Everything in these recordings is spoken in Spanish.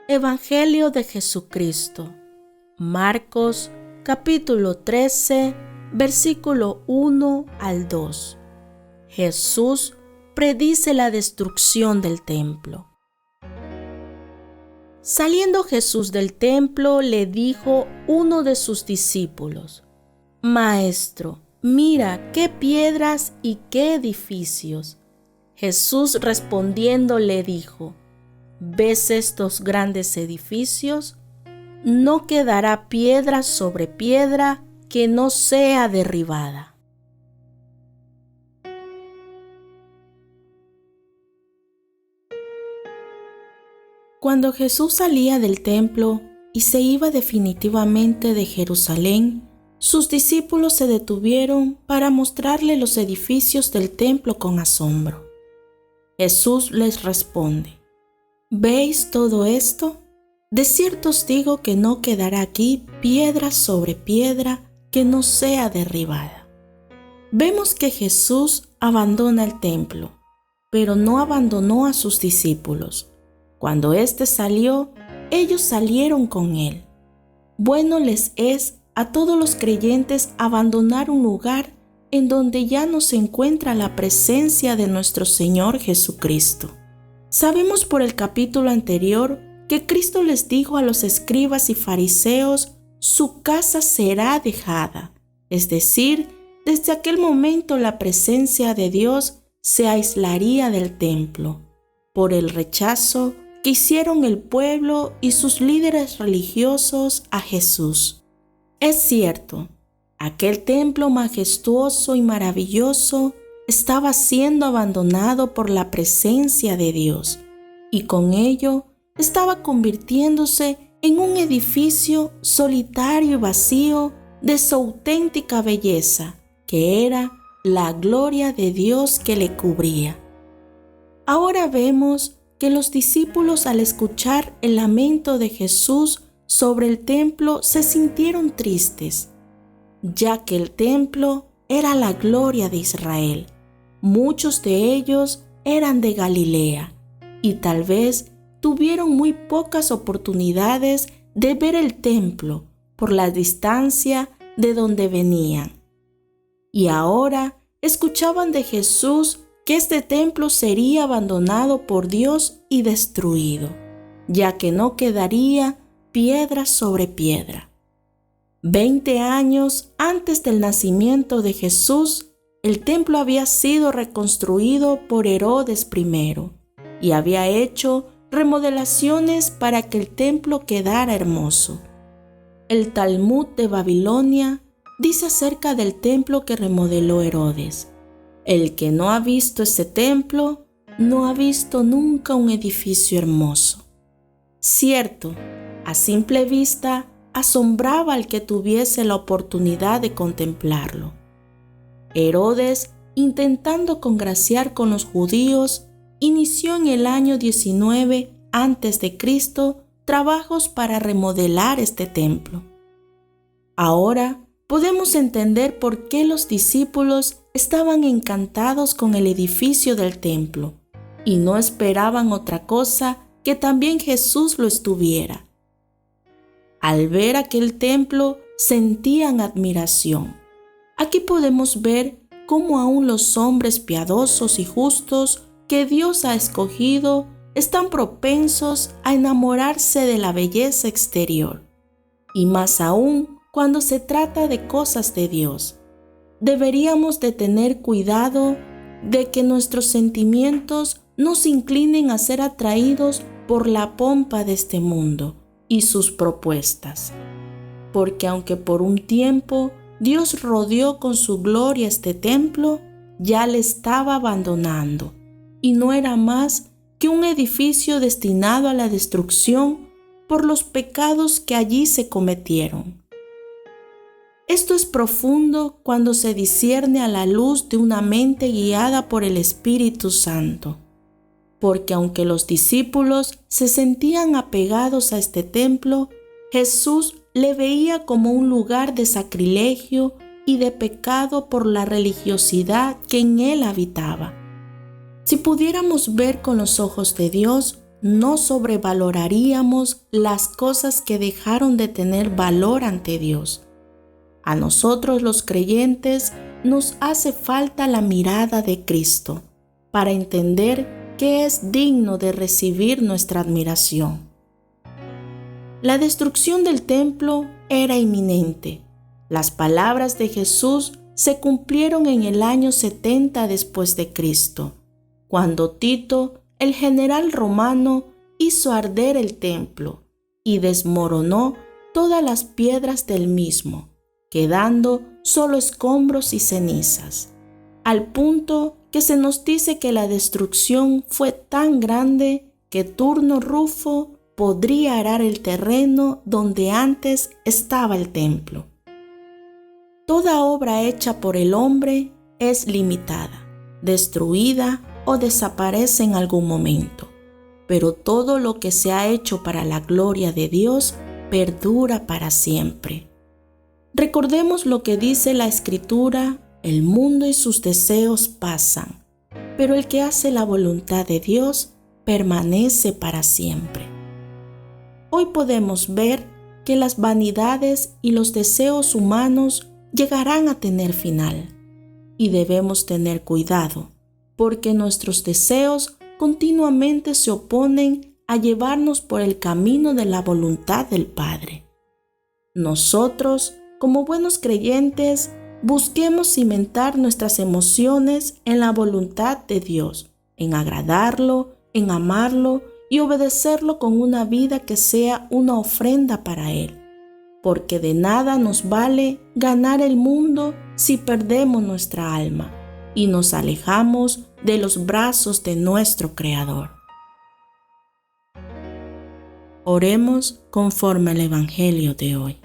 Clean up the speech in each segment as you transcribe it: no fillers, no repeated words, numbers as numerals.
Evangelio de Jesucristo. Marcos, capítulo 13, versículo 1 al 2. Jesús predice la destrucción del templo. Saliendo Jesús del templo, le dijo uno de sus discípulos: Maestro, mira qué piedras y qué edificios. Jesús respondiendo le dijo: ¿Ves estos grandes edificios? No quedará piedra sobre piedra que no sea derribada. Cuando Jesús salía del templo y se iba definitivamente de Jerusalén, sus discípulos se detuvieron para mostrarle los edificios del templo con asombro. Jesús les responde: ¿Veis todo esto? De cierto os digo que no quedará aquí piedra sobre piedra que no sea derribada. Vemos que Jesús abandona el templo, pero no abandonó a sus discípulos. Cuando éste salió, ellos salieron con él. Bueno les es a todos los creyentes abandonar un lugar en donde ya no se encuentra la presencia de nuestro Señor Jesucristo. Sabemos por el capítulo anterior que Cristo les dijo a los escribas y fariseos: su casa será dejada. Es decir, desde aquel momento la presencia de Dios se aislaría del templo, por el rechazo que hicieron el pueblo y sus líderes religiosos a Jesús. Es cierto, aquel templo majestuoso y maravilloso estaba siendo abandonado por la presencia de Dios, y con ello estaba convirtiéndose en un edificio solitario y vacío de su auténtica belleza, que era la gloria de Dios que le cubría. Ahora vemos que los discípulos, al escuchar el lamento de Jesús sobre el templo, se sintieron tristes, ya que el templo era la gloria de Israel. Muchos de ellos eran de Galilea y tal vez tuvieron muy pocas oportunidades de ver el templo por la distancia de donde venían. Y ahora escuchaban de Jesús que este templo sería abandonado por Dios y destruido, ya que no quedaría piedra sobre piedra. 20 años antes del nacimiento de Jesús, el templo había sido reconstruido por Herodes I y había hecho remodelaciones para que el templo quedara hermoso. El Talmud de Babilonia dice acerca del templo que remodeló Herodes: el que no ha visto ese templo, no ha visto nunca un edificio hermoso. Cierto, a simple vista asombraba al que tuviese la oportunidad de contemplarlo. Herodes, intentando congraciar con los judíos, inició en el año 19 a.C. trabajos para remodelar este templo. Ahora podemos entender por qué los discípulos estaban encantados con el edificio del templo y no esperaban otra cosa que también Jesús lo estuviera. Al ver aquel templo, sentían admiración. Aquí podemos ver cómo aún los hombres piadosos y justos que Dios ha escogido están propensos a enamorarse de la belleza exterior, y más aún cuando se trata de cosas de Dios. Deberíamos de tener cuidado de que nuestros sentimientos no se inclinen a ser atraídos por la pompa de este mundo y sus propuestas, porque aunque por un tiempo Dios rodeó con su gloria este templo, ya le estaba abandonando y no era más que un edificio destinado a la destrucción por los pecados que allí se cometieron. Esto es profundo cuando se discierne a la luz de una mente guiada por el Espíritu Santo, porque aunque los discípulos se sentían apegados a este templo, Jesús le veía como un lugar de sacrilegio y de pecado por la religiosidad que en él habitaba. Si pudiéramos ver con los ojos de Dios, no sobrevaloraríamos las cosas que dejaron de tener valor ante Dios. A nosotros los creyentes nos hace falta la mirada de Cristo para entender que es digno de recibir nuestra admiración. La destrucción del templo era inminente. Las palabras de Jesús se cumplieron en el año 70 después de Cristo, cuando Tito, el general romano, hizo arder el templo y desmoronó todas las piedras del mismo, quedando solo escombros y cenizas, al punto que se nos dice que la destrucción fue tan grande que Turno Rufo podría arar el terreno donde antes estaba el templo. Toda obra hecha por el hombre es limitada, destruida o desaparece en algún momento, pero todo lo que se ha hecho para la gloria de Dios perdura para siempre. Recordemos lo que dice la Escritura: el mundo y sus deseos pasan, pero el que hace la voluntad de Dios permanece para siempre. Hoy podemos ver que las vanidades y los deseos humanos llegarán a tener final, y debemos tener cuidado, porque nuestros deseos continuamente se oponen a llevarnos por el camino de la voluntad del Padre. Nosotros, como buenos creyentes, busquemos cimentar nuestras emociones en la voluntad de Dios, en agradarlo, en amarlo y obedecerlo con una vida que sea una ofrenda para Él, porque de nada nos vale ganar el mundo si perdemos nuestra alma y nos alejamos de los brazos de nuestro Creador. Oremos conforme al Evangelio de hoy.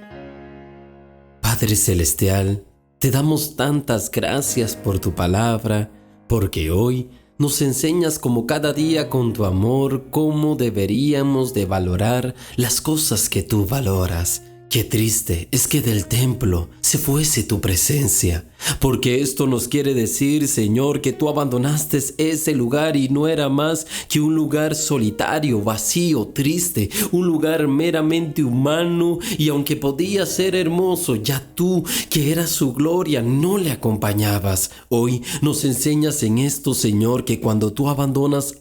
Padre Celestial, te damos tantas gracias por tu palabra, porque hoy nos enseñas como cada día con tu amor cómo deberíamos de valorar las cosas que tú valoras. Qué triste es que del templo se fuese tu presencia, porque esto nos quiere decir, Señor, que tú abandonaste ese lugar y no era más que un lugar solitario, vacío, triste, un lugar meramente humano, y aunque podía ser hermoso, ya tú, que eras su gloria, no le acompañabas. Hoy nos enseñas en esto, Señor, que cuando tú abandonas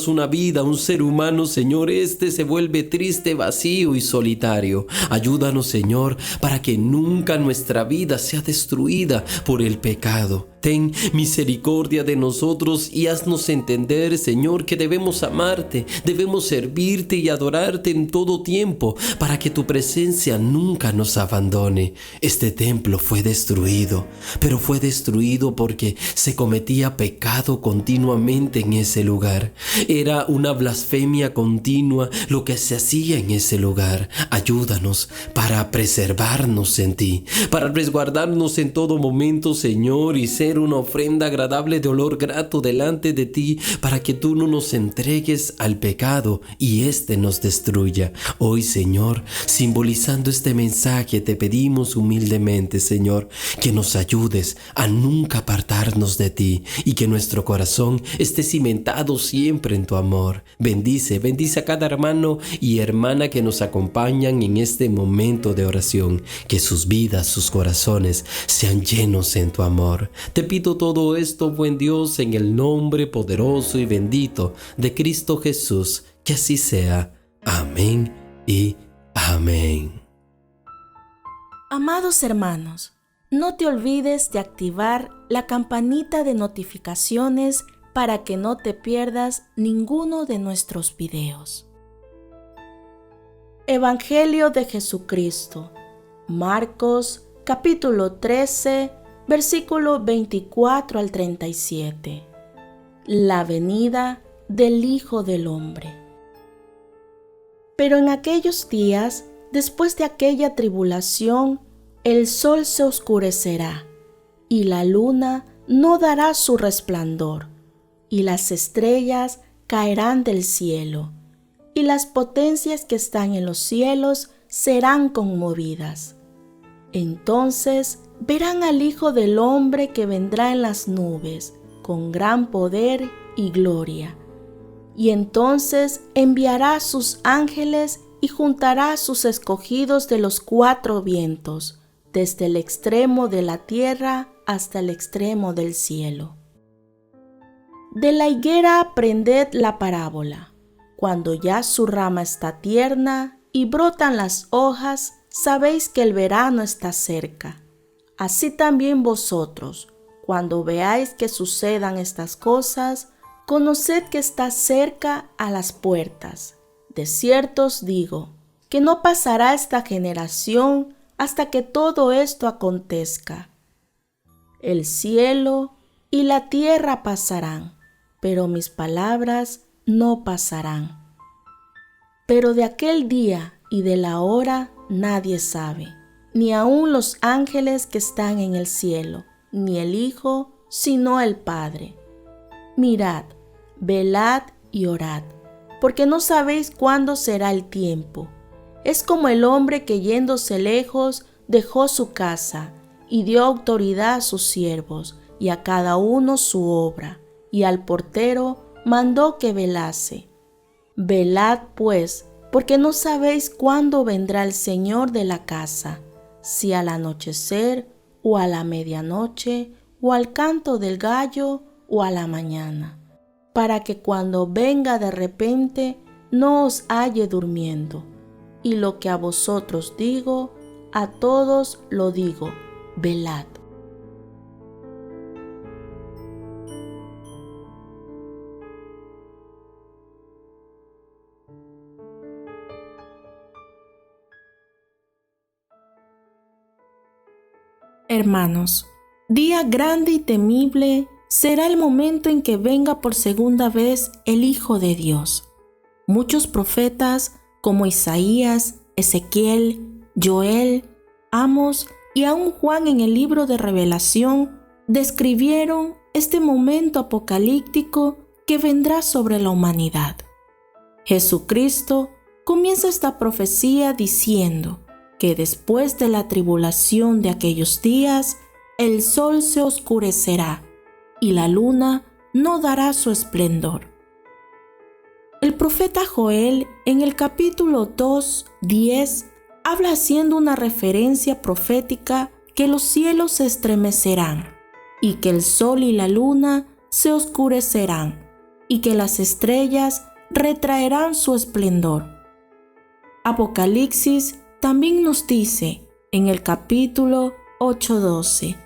una vida, un ser humano, Señor, este se vuelve triste, vacío y solitario. Ayúdanos, Señor, para que nunca nuestra vida sea destruida por el pecado. Ten misericordia de nosotros y haznos entender, Señor, que debemos amarte, debemos servirte y adorarte en todo tiempo, para que tu presencia nunca nos abandone. Este templo fue destruido, pero fue destruido porque se cometía pecado continuamente en ese lugar. Era una blasfemia continua lo que se hacía en ese lugar. Ayúdanos para preservarnos en ti, para resguardarnos en todo momento, Señor, y ser una ofrenda agradable de olor grato delante de ti, para que tú no nos entregues al pecado y éste nos destruya. Hoy, Señor, simbolizando este mensaje, te pedimos humildemente, Señor, que nos ayudes a nunca apartarnos de ti y que nuestro corazón esté cimentado siempre en tu amor. Bendice a cada hermano y hermana que nos acompañan en este momento de oración, que sus vidas, sus corazones sean llenos en tu amor. Te pido todo esto, buen Dios, en el nombre poderoso y bendito de Cristo Jesús, que así sea. Amén y amén. Amados hermanos, no te olvides de activar la campanita de notificaciones para que no te pierdas ninguno de nuestros videos. Evangelio de Jesucristo, Marcos, capítulo 13, versículo 24 al 37. La venida del Hijo del Hombre. Pero en aquellos días, después de aquella tribulación, el sol se oscurecerá, y la luna no dará su resplandor, y las estrellas caerán del cielo, y las potencias que están en los cielos serán conmovidas. Entonces verán al Hijo del Hombre que vendrá en las nubes, con gran poder y gloria. y entonces enviará a sus ángeles y juntará a sus escogidos de los 4 vientos, desde el extremo de la tierra hasta el extremo del cielo. De la higuera aprended la parábola. Cuando ya su rama está tierna y brotan las hojas, sabéis que el verano está cerca. Así también vosotros, cuando veáis que sucedan estas cosas, conoced que está cerca a las puertas. De cierto os digo, que no pasará esta generación hasta que todo esto acontezca. El cielo y la tierra pasarán, pero mis palabras no pasarán. Pero de aquel día y de la hora nadie sabe, ni aun los ángeles que están en el cielo, ni el Hijo, sino el Padre. Mirad, velad y orad, porque no sabéis cuándo será el tiempo. Es como el hombre que yéndose lejos dejó su casa y dio autoridad a sus siervos y a cada uno su obra, y al portero mandó que velase. Velad pues, porque no sabéis cuándo vendrá el Señor de la casa, si al anochecer, o a la medianoche, o al canto del gallo, o a la mañana, para que cuando venga de repente no os halle durmiendo. Y lo que a vosotros digo, a todos lo digo, velad. Hermanos, día grande y temible será el momento en que venga por segunda vez el Hijo de Dios. Muchos profetas como Isaías, Ezequiel, Joel, Amos y aún Juan en el libro de Revelación describieron este momento apocalíptico que vendrá sobre la humanidad. Jesucristo comienza esta profecía diciendo que después de la tribulación de aquellos días, el sol se oscurecerá y la luna no dará su esplendor. El profeta Joel en el capítulo 2:10 habla haciendo una referencia profética que los cielos se estremecerán y que el sol y la luna se oscurecerán y que las estrellas retraerán su esplendor. Apocalipsis también nos dice en el capítulo 8:12,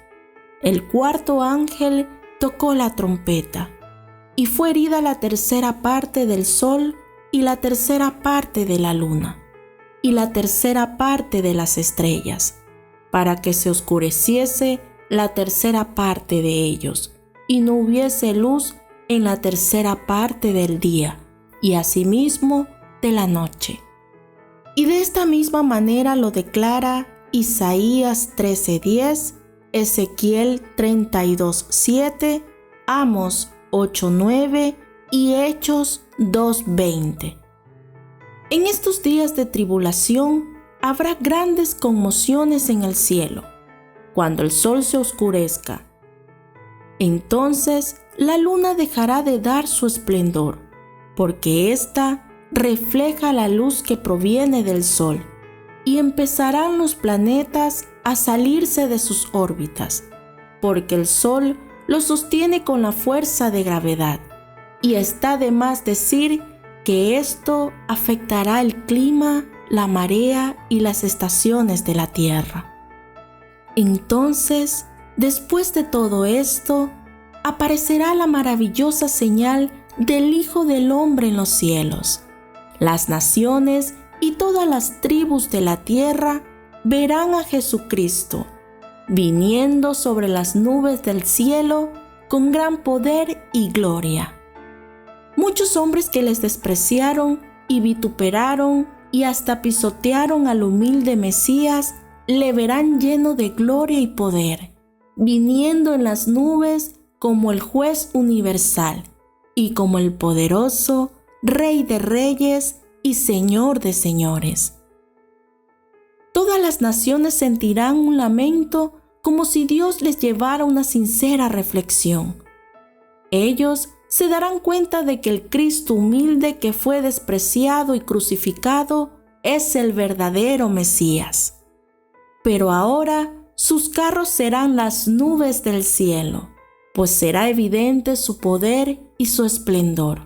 el cuarto ángel tocó la trompeta, y fue herida la tercera parte del sol y la tercera parte de la luna, y la tercera parte de las estrellas, para que se oscureciese la tercera parte de ellos, y no hubiese luz en la tercera parte del día, y asimismo de la noche. Y de esta misma manera lo declara Isaías 13:10, Ezequiel 32:7, Amos 8:9 y Hechos 2:20. En estos días de tribulación habrá grandes conmociones en el cielo, cuando el sol se oscurezca. Entonces la luna dejará de dar su esplendor, porque ésta refleja la luz que proviene del sol, y empezarán los planetas a salirse de sus órbitas, porque el sol los sostiene con la fuerza de gravedad, y está de más decir que esto afectará el clima, la marea y las estaciones de la tierra. Entonces, después de todo esto, aparecerá la maravillosa señal del Hijo del Hombre en los cielos. Las naciones y todas las tribus de la tierra verán a Jesucristo, viniendo sobre las nubes del cielo con gran poder y gloria. Muchos hombres que les despreciaron y vituperaron y hasta pisotearon al humilde Mesías, le verán lleno de gloria y poder, viniendo en las nubes como el juez universal y como el poderoso Rey de reyes y Señor de señores. Todas las naciones sentirán un lamento como si Dios les llevara una sincera reflexión. Ellos se darán cuenta de que el Cristo humilde que fue despreciado y crucificado es el verdadero Mesías. Pero ahora sus carros serán las nubes del cielo, pues será evidente su poder y su esplendor.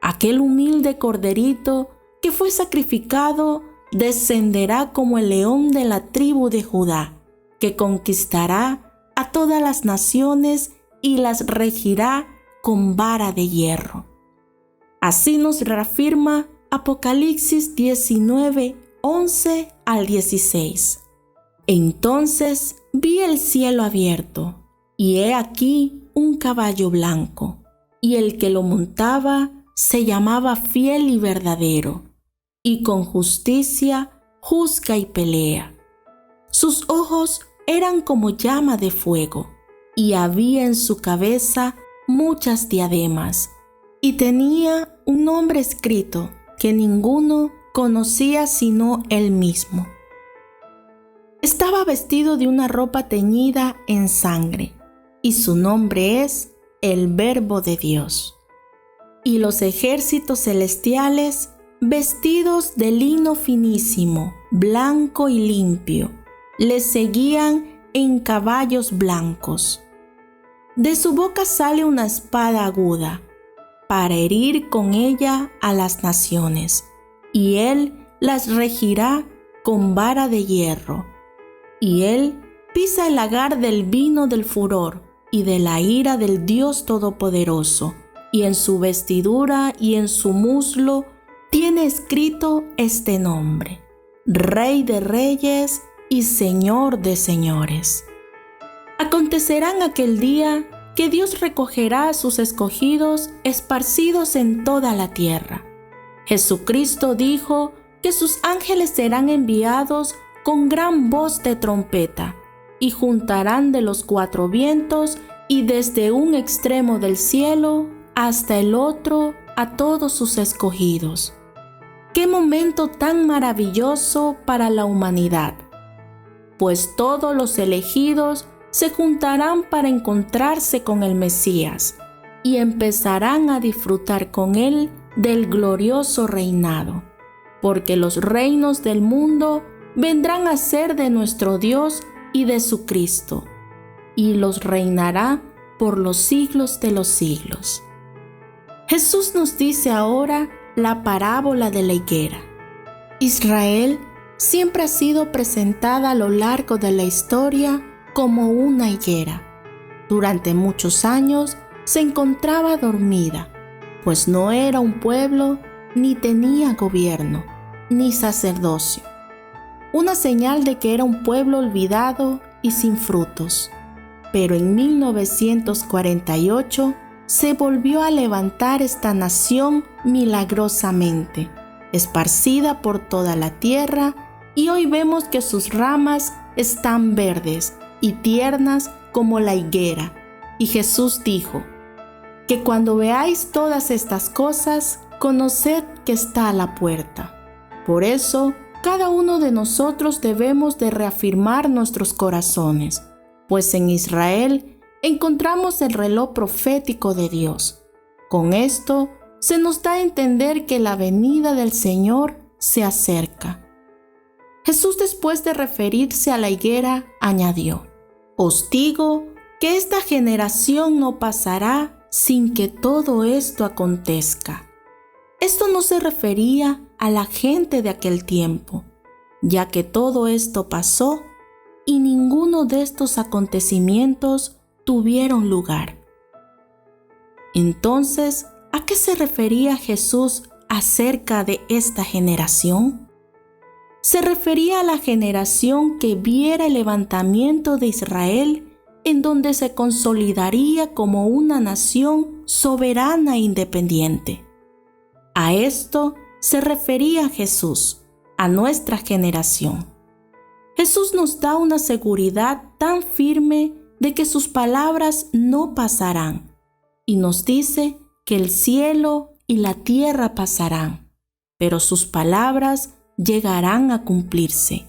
Aquel humilde corderito que fue sacrificado descenderá como el león de la tribu de Judá, que conquistará a todas las naciones y las regirá con vara de hierro. Así nos reafirma Apocalipsis 19, 11 al 16. Entonces vi el cielo abierto, y he aquí un caballo blanco, y el que lo montaba se llamaba Fiel y Verdadero, y con justicia juzga y pelea. Sus ojos eran como llama de fuego, y había en su cabeza muchas diademas, y tenía un nombre escrito que ninguno conocía sino él mismo. Estaba vestido de una ropa teñida en sangre, y su nombre es el Verbo de Dios. Y los ejércitos celestiales, vestidos de lino finísimo, blanco y limpio, le seguían en caballos blancos. De su boca sale una espada aguda, para herir con ella a las naciones, y él las regirá con vara de hierro. Y él pisa el lagar del vino del furor y de la ira del Dios Todopoderoso, y en su vestidura y en su muslo tiene escrito este nombre: Rey de Reyes y Señor de Señores. Acontecerá en aquel día que Dios recogerá a sus escogidos esparcidos en toda la tierra. Jesucristo dijo que sus ángeles serán enviados con gran voz de trompeta, y juntarán de los cuatro vientos y desde un extremo del cielo hasta el otro a todos sus escogidos. ¡Qué momento tan maravilloso para la humanidad! Pues todos los elegidos se juntarán para encontrarse con el Mesías y empezarán a disfrutar con él del glorioso reinado, porque los reinos del mundo vendrán a ser de nuestro Dios y de su Cristo, y los reinará por los siglos de los siglos. Jesús nos dice ahora la parábola de la higuera. Israel siempre ha sido presentada a lo largo de la historia como una higuera. Durante muchos años se encontraba dormida, pues no era un pueblo, ni tenía gobierno, ni sacerdocio. Una señal de que era un pueblo olvidado y sin frutos. Pero en 1948 se volvió a levantar esta nación milagrosamente, esparcida por toda la tierra, y hoy vemos que sus ramas están verdes y tiernas como la higuera. Y Jesús dijo que cuando veáis todas estas cosas, conoced que está a la puerta. Por eso, cada uno de nosotros debemos de reafirmar nuestros corazones, pues en Israel encontramos el reloj profético de Dios. Con esto se nos da a entender que la venida del Señor se acerca. Jesús, después de referirse a la higuera, añadió: Os digo que esta generación no pasará sin que todo esto acontezca. Esto no se refería a la gente de aquel tiempo, ya que todo esto pasó y ninguno de estos acontecimientos tuvieron lugar. Entonces, ¿a qué se refería Jesús acerca de esta generación? Se refería a la generación que viera el levantamiento de Israel, en donde se consolidaría como una nación soberana e independiente. A esto se refería Jesús, a nuestra generación. Jesús nos da una seguridad tan firme de que sus palabras no pasarán, y nos dice que el cielo y la tierra pasarán, pero sus palabras llegarán a cumplirse.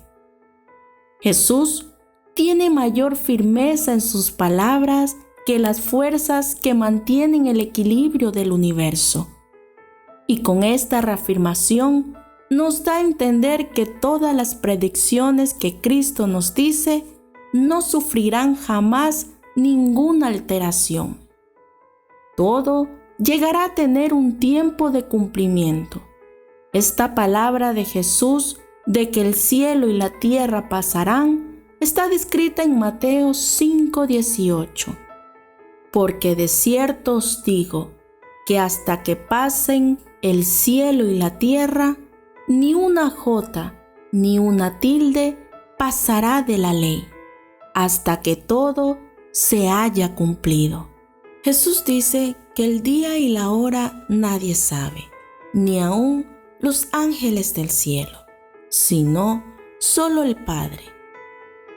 Jesús tiene mayor firmeza en sus palabras que las fuerzas que mantienen el equilibrio del universo. Y con esta reafirmación nos da a entender que todas las predicciones que Cristo nos dice no sufrirán jamás ninguna alteración. Todo llegará a tener un tiempo de cumplimiento. Esta palabra de Jesús de que el cielo y la tierra pasarán está descrita en Mateo 5:18. Porque de cierto os digo que hasta que pasen el cielo y la tierra, ni una jota ni una tilde pasará de la ley, hasta que todo se haya cumplido. Jesús dice que el día y la hora nadie sabe, ni aun los ángeles del cielo, sino solo el Padre.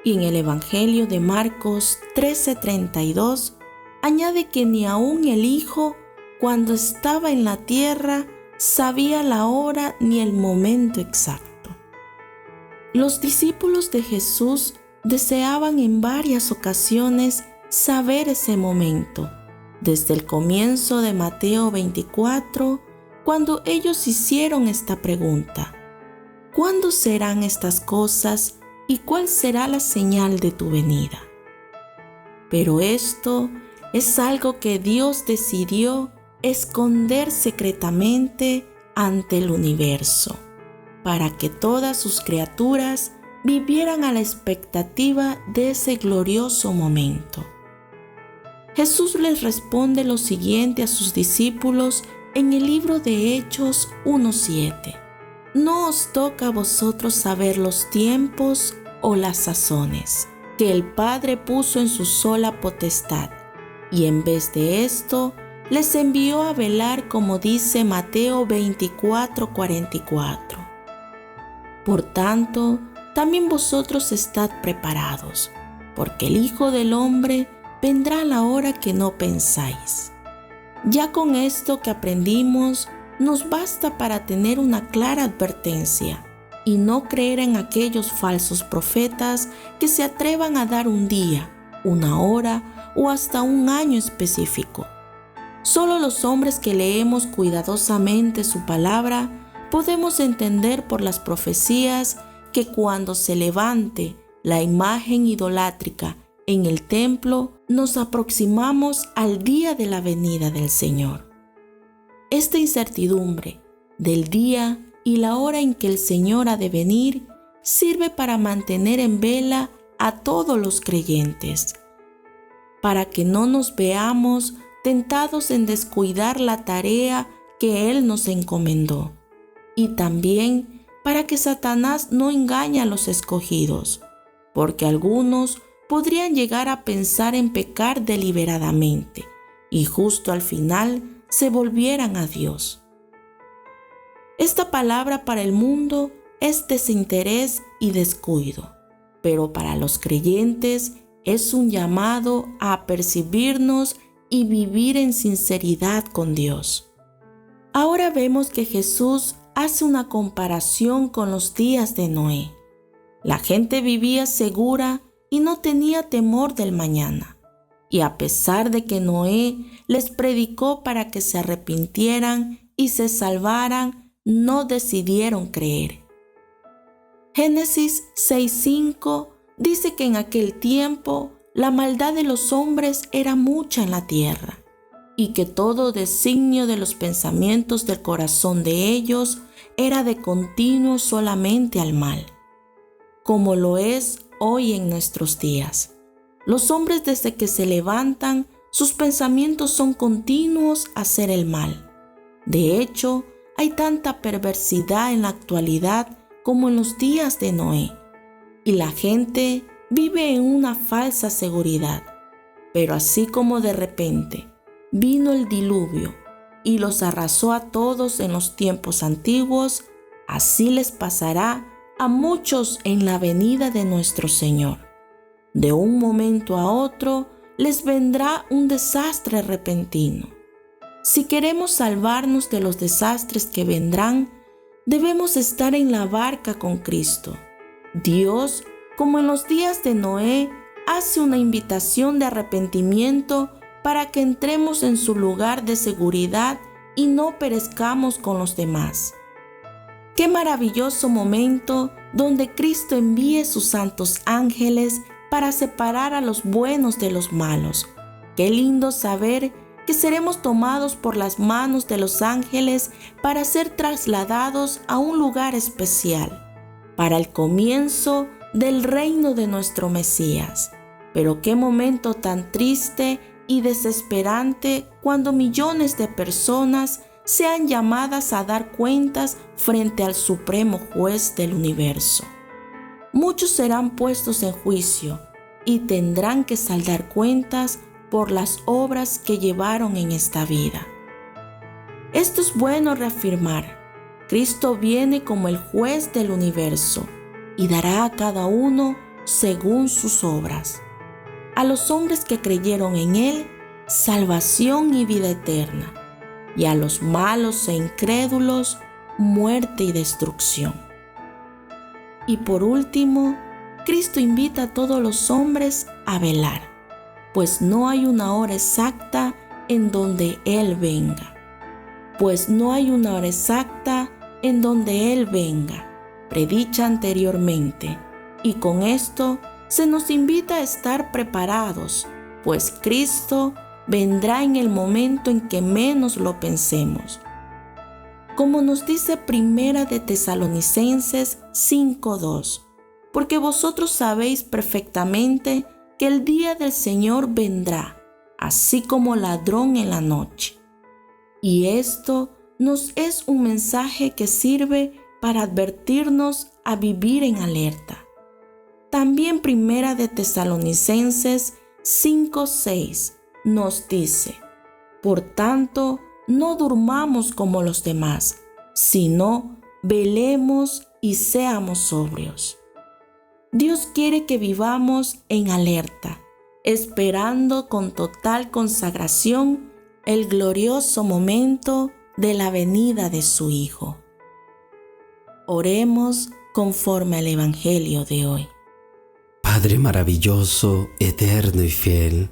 Y en el Evangelio de Marcos 13:32 añade que ni aun el Hijo, cuando estaba en la tierra, sabía la hora ni el momento exacto. Los discípulos de Jesús deseaban en varias ocasiones saber ese momento, desde el comienzo de Mateo 24, cuando ellos hicieron esta pregunta: ¿cuándo serán estas cosas y cuál será la señal de tu venida? Pero esto es algo que Dios decidió esconder secretamente ante el universo, para que todas sus criaturas vivieran a la expectativa de ese glorioso momento. Jesús les responde lo siguiente a sus discípulos en el libro de Hechos 1:7. No os toca a vosotros saber los tiempos o las sazones que el Padre puso en su sola potestad, y en vez de esto les envió a velar, como dice Mateo 24:44. Por tanto, también vosotros estad preparados, porque el Hijo del Hombre vendrá a la hora que no pensáis. Ya con esto que aprendimos, nos basta para tener una clara advertencia y no creer en aquellos falsos profetas que se atrevan a dar un día, una hora o hasta un año específico. Solo los hombres que leemos cuidadosamente su palabra podemos entender por las profecías que cuando se levante la imagen idolátrica en el templo, nos aproximamos al día de la venida del Señor. Esta incertidumbre del día y la hora en que el Señor ha de venir sirve para mantener en vela a todos los creyentes, para que no nos veamos tentados en descuidar la tarea que Él nos encomendó, y también para que Satanás no engañe a los escogidos, porque algunos podrían llegar a pensar en pecar deliberadamente y justo al final se volvieran a Dios. Esta palabra para el mundo es desinterés y descuido, pero para los creyentes es un llamado a apercibirnos y vivir en sinceridad con Dios. Ahora vemos que Jesús hace una comparación con los días de Noé. La gente vivía segura y no tenía temor del mañana. Y a pesar de que Noé les predicó para que se arrepintieran y se salvaran, no decidieron creer. Génesis 6:5 dice que en aquel tiempo la maldad de los hombres era mucha en la tierra, y que todo designio de los pensamientos del corazón de ellos era de continuo solamente al mal, como lo es hoy en nuestros días. Los hombres, desde que se levantan, sus pensamientos son continuos a hacer el mal. De hecho, hay tanta perversidad en la actualidad como en los días de Noé, y la gente vive en una falsa seguridad. Pero así como de repente vino el diluvio y los arrasó a todos en los tiempos antiguos, así les pasará a muchos en la venida de nuestro Señor. De un momento a otro les vendrá un desastre repentino. Si queremos salvarnos de los desastres que vendrán, debemos estar en la barca con Cristo. Dios, como en los días de Noé, hace una invitación de arrepentimiento para que entremos en su lugar de seguridad y no perezcamos con los demás. Qué maravilloso momento donde Cristo envíe sus santos ángeles para separar a los buenos de los malos. Qué lindo saber que seremos tomados por las manos de los ángeles para ser trasladados a un lugar especial, para el comienzo del reino de nuestro Mesías. Pero qué momento tan triste y desesperante cuando millones de personas sean llamadas a dar cuentas frente al Supremo Juez del universo. Muchos serán puestos en juicio y tendrán que saldar cuentas por las obras que llevaron en esta vida. Esto es bueno reafirmar. Cristo viene como el juez del universo y dará a cada uno según sus obras. A los hombres que creyeron en Él, salvación y vida eterna, y a los malos e incrédulos, muerte y destrucción. Y por último, Cristo invita a todos los hombres a velar, pues no hay una hora exacta en donde Él venga. Predicha anteriormente, y con esto se nos invita a estar preparados, pues Cristo vendrá en el momento en que menos lo pensemos. Como nos dice Primera de Tesalonicenses 5:2, porque vosotros sabéis perfectamente que el día del Señor vendrá, así como ladrón en la noche. Y esto nos es un mensaje que sirve para advertirnos a vivir en alerta. También Primera de Tesalonicenses 5:6 nos dice: por tanto, no durmamos como los demás, sino velemos y seamos sobrios. Dios quiere que vivamos en alerta, esperando con total consagración el glorioso momento de la venida de su Hijo. Oremos conforme al Evangelio de hoy. Padre maravilloso, eterno y fiel,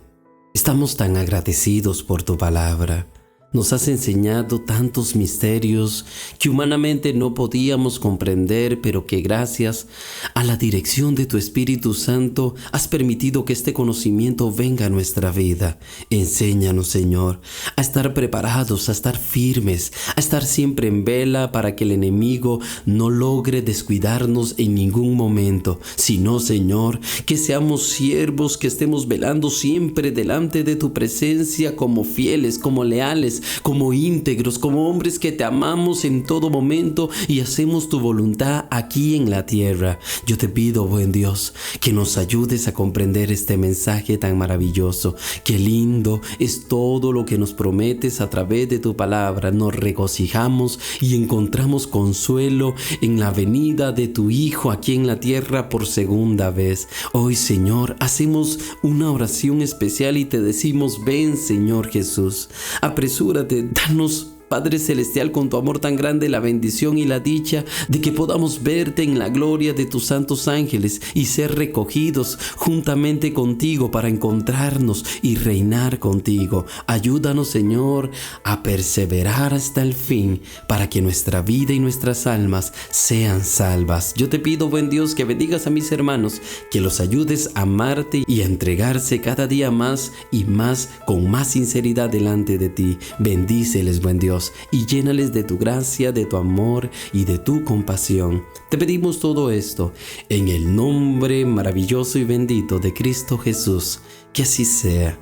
estamos tan agradecidos por tu palabra. Nos has enseñado tantos misterios que humanamente no podíamos comprender, pero que gracias a la dirección de tu Espíritu Santo has permitido que este conocimiento venga a nuestra vida. Enséñanos, Señor, a estar preparados, a estar firmes, a estar siempre en vela para que el enemigo no logre descuidarnos en ningún momento, sino, Señor, que seamos siervos, que estemos velando siempre delante de tu presencia como fieles, como leales, como íntegros, como hombres que te amamos en todo momento y hacemos tu voluntad aquí en la tierra. Yo te pido, buen Dios, que nos ayudes a comprender este mensaje tan maravilloso. Qué lindo es todo lo que nos prometes a través de tu palabra. Nos regocijamos y encontramos consuelo en la venida de tu Hijo aquí en la tierra por segunda vez. Hoy, Señor, hacemos una oración especial y te decimos: ven, Señor Jesús, apresúrate, danos, Padre Celestial, con tu amor tan grande, la bendición y la dicha de que podamos verte en la gloria de tus santos ángeles y ser recogidos juntamente contigo para encontrarnos y reinar contigo. Ayúdanos, Señor, a perseverar hasta el fin para que nuestra vida y nuestras almas sean salvas. Yo te pido, buen Dios, que bendigas a mis hermanos, que los ayudes a amarte y a entregarse cada día más y más, con más sinceridad delante de ti. Bendíceles, buen Dios, y llénales de tu gracia, de tu amor y de tu compasión. Te pedimos todo esto en el nombre maravilloso y bendito de Cristo Jesús. Que así sea.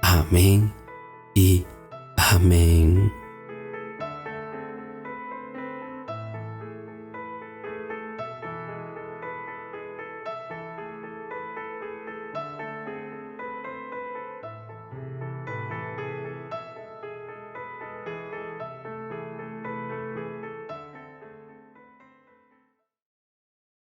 Amén y amén.